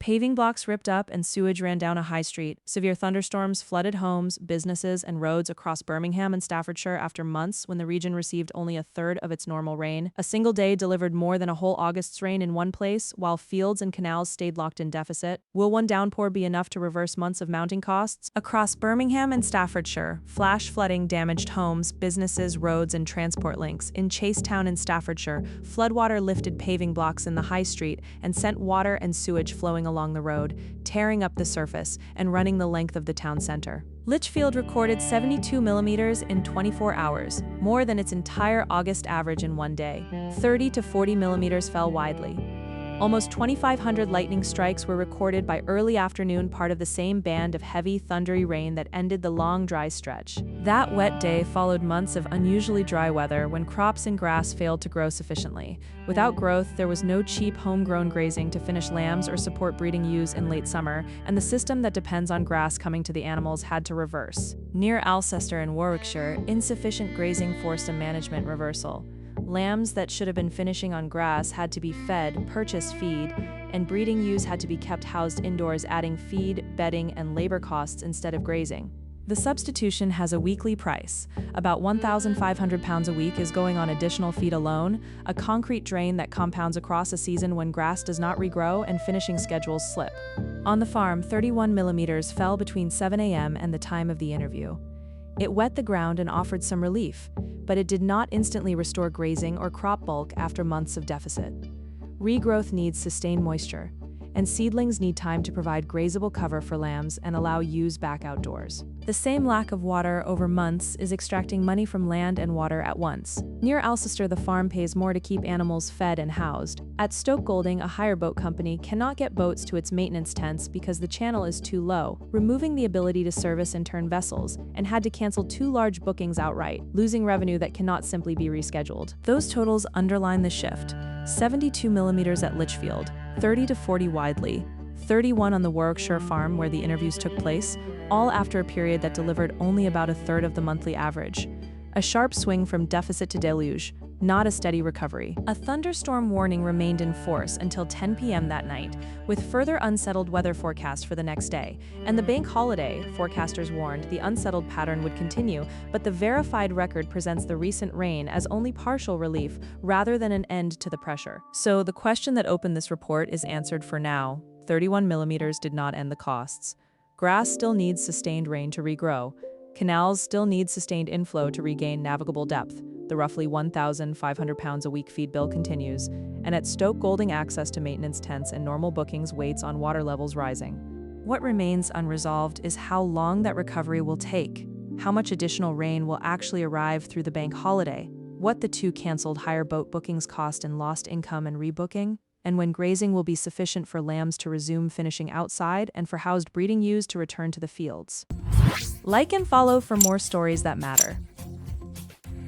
Paving blocks ripped up and sewage ran down a high street. Severe thunderstorms flooded homes, businesses, and roads across Birmingham and Staffordshire after months when the region received only a third of its normal rain. A single day delivered more than a whole August's rain in one place, while fields and canals stayed locked in deficit. Will one downpour be enough to reverse months of mounting costs? Across Birmingham and Staffordshire, flash flooding damaged homes, businesses, roads, and transport links. In Chasetown in Staffordshire, floodwater lifted paving blocks in the high street and sent water and sewage flowing along the road, tearing up the surface and running the length of the town center. Lichfield recorded 72 millimeters in 24 hours, more than its entire August average in one day. 30 to 40 millimeters fell widely. Almost 2,500 lightning strikes were recorded by early afternoon, part of the same band of heavy, thundery rain that ended the long, dry stretch. That wet day followed months of unusually dry weather when crops and grass failed to grow sufficiently. Without growth, there was no cheap, homegrown grazing to finish lambs or support breeding ewes in late summer, and the system that depends on grass coming to the animals had to reverse. Near Alcester in Warwickshire, insufficient grazing forced a management reversal. Lambs that should have been finishing on grass had to be fed, purchase feed, and breeding ewes had to be kept housed indoors, adding feed, bedding, and labor costs instead of grazing. The substitution has a weekly price. About £1,500 a week is going on additional feed alone, a concrete drain that compounds across a season when grass does not regrow and finishing schedules slip. On the farm, 31 millimeters fell between 7 a.m. and the time of the interview. It wet the ground and offered some relief, but it did not instantly restore grazing or crop bulk after months of deficit. Regrowth needs sustained moisture, and seedlings need time to provide grazable cover for lambs and allow ewes back outdoors. The same lack of water over months is extracting money from land and water at once. Near Alcester, the farm pays more to keep animals fed and housed. At Stoke Golding, a hire boat company cannot get boats to its maintenance tents because the channel is too low, removing the ability to service and turn vessels, and had to cancel 2 large bookings outright, losing revenue that cannot simply be rescheduled. Those totals underline the shift. 72 millimeters at Lichfield, 30 to 40 widely, 31 on the Warwickshire farm where the interviews took place, all after a period that delivered only about a third of the monthly average. A sharp swing from deficit to deluge, not a steady recovery. A thunderstorm warning remained in force until 10 p.m. that night, with further unsettled weather forecast for the next day. And the bank holiday, forecasters warned, the unsettled pattern would continue, but the verified record presents the recent rain as only partial relief rather than an end to the pressure. So the question that opened this report is answered for now. 31 millimeters did not end the costs. Grass still needs sustained rain to regrow. Canals still need sustained inflow to regain navigable depth. The roughly £1,500 a week feed bill continues, and at Stoke Golding, access to maintenance tents and normal bookings waits on water levels rising. What remains unresolved is how long that recovery will take, how much additional rain will actually arrive through the bank holiday, what the 2 cancelled hire boat bookings cost in lost income and rebooking, and when grazing will be sufficient for lambs to resume finishing outside and for housed breeding ewes to return to the fields. Like and follow for more stories that matter.